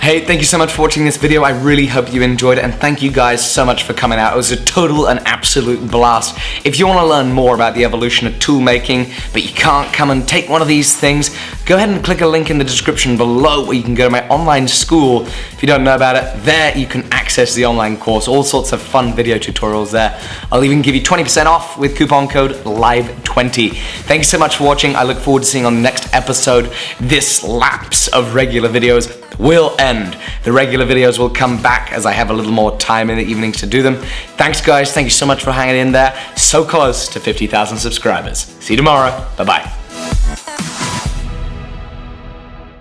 Hey, thank you so much for watching this video. I really hope you enjoyed it, and thank you guys so much for coming out. It was a total and absolute blast. If you want to learn more about the evolution of tool making, but you can't come and take one of these things, go ahead and click a link in the description below where you can go to my online school. If you don't know about it, there you can access the online course, all sorts of fun video tutorials there. I'll even give you 20% off with coupon code LIVE20. Thank you so much for watching. I look forward to seeing you on the next episode. This lapse of regular videos will end. The regular videos will come back as I have a little more time in the evenings to do them. Thanks guys, thank you so much for hanging in there. So close to 50,000 subscribers. See you tomorrow. Bye-bye.